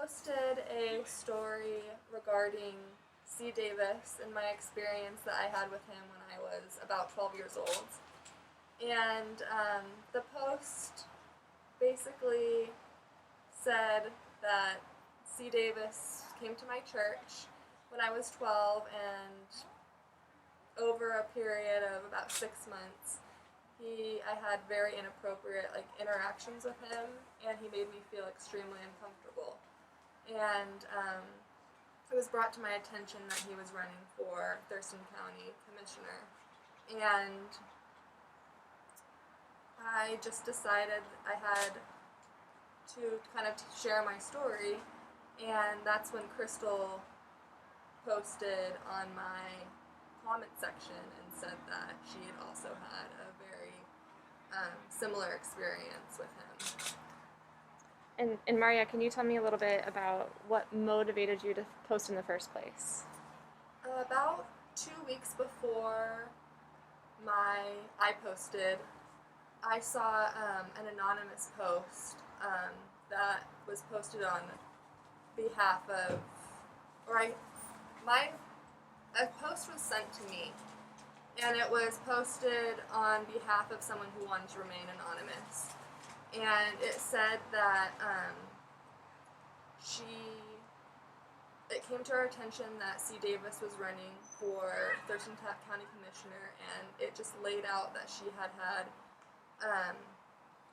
posted a story regarding C. Davis and my experience that I had with him when I was about 12 years old. And the post basically said that C. Davis came to my church when I was 12, and over a period of about 6 months, I had very inappropriate interactions with him, and he made me feel extremely uncomfortable. And it was brought to my attention that he was running for Thurston County Commissioner, and I just decided I had to kind of share my story, and that's when Crystal posted on my comment section and said that she had also had a very similar experience with him. And Marya, can you tell me a little bit about what motivated you to post in the first place? About 2 weeks before I posted, I saw an anonymous post that was posted on behalf of, a post was sent to me, and it was posted on behalf of someone who wanted to remain anonymous. And it said that it came to our attention that C. Davis was running for Thurston County Commissioner, and it just laid out that she had a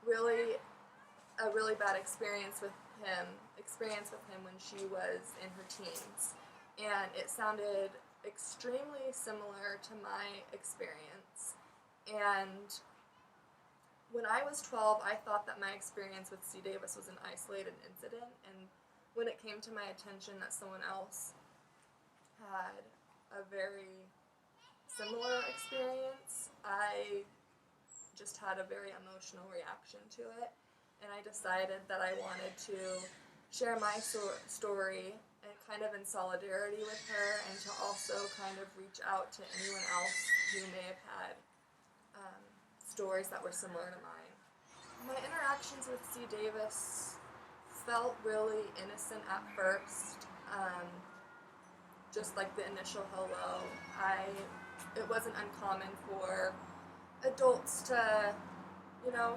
really bad experience with him when she was in her teens. And it sounded extremely similar to my experience. And when I was 12, I thought that my experience with C. Davis was an isolated incident, and when it came to my attention that someone else had a very similar experience, I just had a very emotional reaction to it, and I decided that I wanted to share my story and kind of in solidarity with her, and to also kind of reach out to anyone else who may have had stories that were similar to mine. My interactions with C. Davis felt really innocent at first, just like the initial hello. It wasn't uncommon for adults to,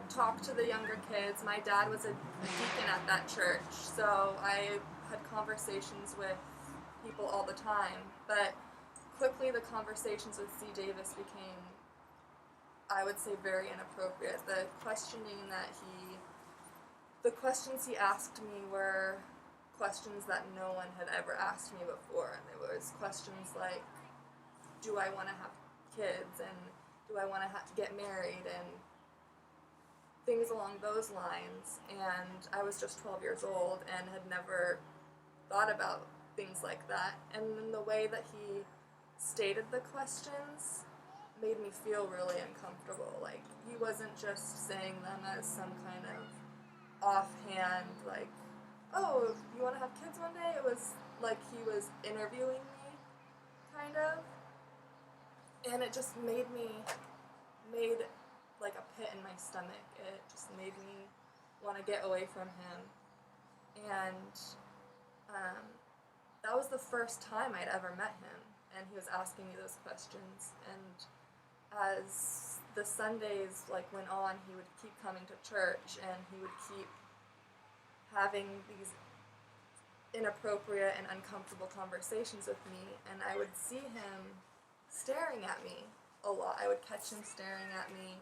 talk to the younger kids. My dad was a deacon at that church, so I had conversations with people all the time, but quickly the conversations with C. Davis became, I would say, very inappropriate. The questions he asked me were questions that no one had ever asked me before, and it was questions like, do I want to have kids, and do I want to get married, and things along those lines. And I was just 12 years old and had never thought about things like that. And then the way that he stated the questions made me feel really uncomfortable. Like, he wasn't just saying them as some kind of offhand, like, oh, you want to have kids one day? It was like he was interviewing me, kind of. And it just made like a pit in my stomach. It just made me want to get away from him. And that was the first time I'd ever met him, and he was asking me those questions. And as the Sundays went on, he would keep coming to church, and he would keep having these inappropriate and uncomfortable conversations with me, and I would see him staring at me a lot. I would catch him staring at me,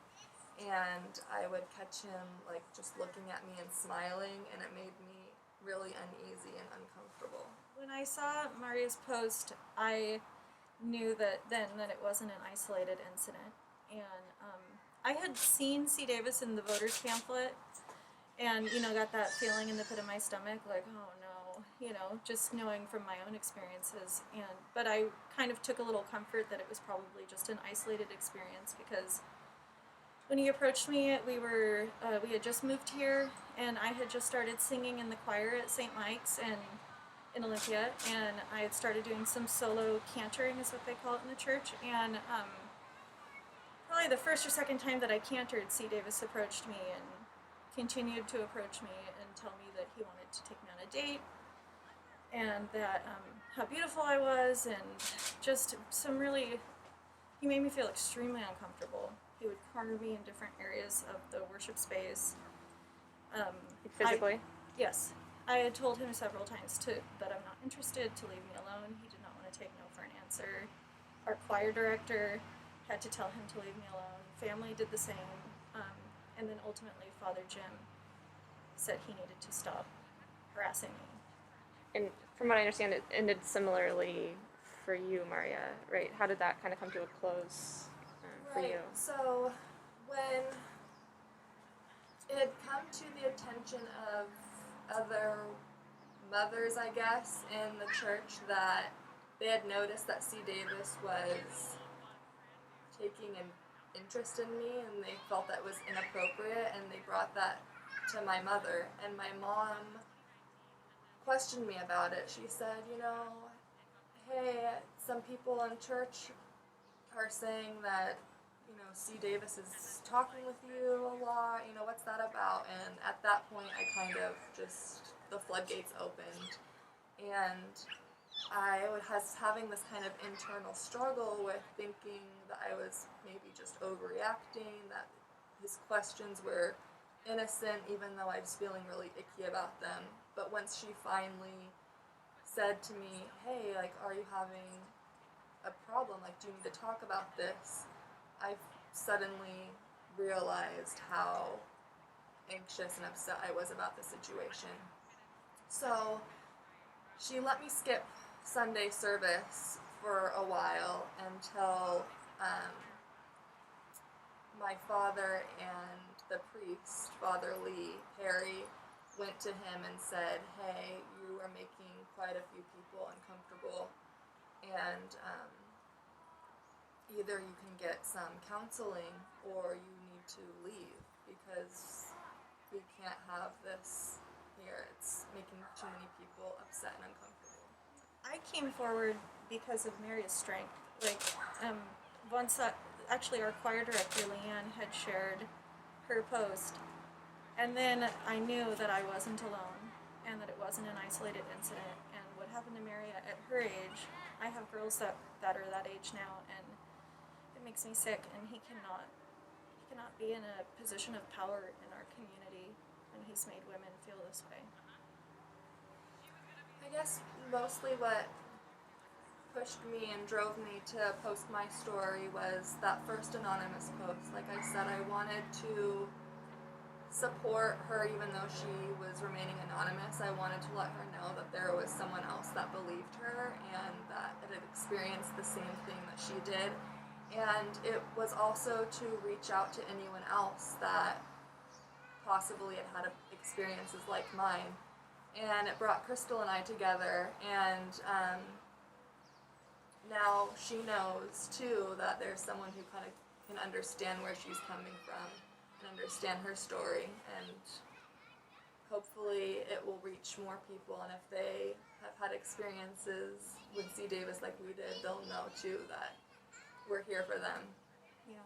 and I would catch him just looking at me and smiling, and it made me really uneasy and uncomfortable. When I saw Marya's post, I knew that it wasn't an isolated incident, and I had seen C. Davis in the voters pamphlet, and got that feeling in the pit of my stomach, like, oh no, just knowing from my own experiences. But I kind of took a little comfort that it was probably just an isolated experience, because when he approached me, we had just moved here, and I had just started singing in the choir at St. Mike's in Olympia, and I had started doing some solo cantering, is what they call it in the church. And probably the first or second time that I cantered, C. Davis approached me and continued to approach me and tell me that he wanted to take me on a date. and that how beautiful I was, and just some really, he made me feel extremely uncomfortable. He would corner me in different areas of the worship space. Physically? Yes. I had told him several times that I'm not interested, to leave me alone. He did not want to take no for an answer. Our choir director had to tell him to leave me alone. Family did the same. And then ultimately Father Jim said he needed to stop harassing me. And from what I understand, it ended similarly for you, Marya, right? How did that kind of come to a close for you? So when it had come to the attention of other mothers, I guess, in the church, that they had noticed that C. Davis was taking an interest in me, and they felt that was inappropriate, and they brought that to my mother. And my mom questioned me about it. She said, hey, some people in church are saying that, C. Davis is talking with you a lot, what's that about? And at that point, I kind of just, the floodgates opened. And I was having this kind of internal struggle with thinking that I was maybe just overreacting, that his questions were innocent, even though I was feeling really icky about them. But once she finally said to me, hey, are you having a problem? Do you need to talk about this? I suddenly realized how anxious and upset I was about the situation. So she let me skip Sunday service for a while until my father and the priest, Father Lee Perry, went to him and said, hey, you are making quite a few people uncomfortable, and either you can get some counseling or you need to leave, because we can't have this here. It's making too many people upset and uncomfortable. I came forward because of Marya's strength. Actually our choir director, Leanne, had shared her post, and then I knew that I wasn't alone, and that it wasn't an isolated incident. And what happened to Marya at her age, I have girls that are that age now, and it makes me sick. And he cannot be in a position of power in our community when he's made women feel this way. I guess mostly what pushed me and drove me to post my story was that first anonymous post. Like I said, I wanted to support her even though she was remaining anonymous. I wanted to let her know that there was someone else that believed her and that it had experienced the same thing that she did. And it was also to reach out to anyone else that possibly had experiences like mine. And it brought Crystal and I together, and now she knows too that there's someone who kind of can understand where she's coming from and understand her story, and hopefully it will reach more people. And if they have had experiences with C. Davis like we did, they'll know too that we're here for them. Yeah.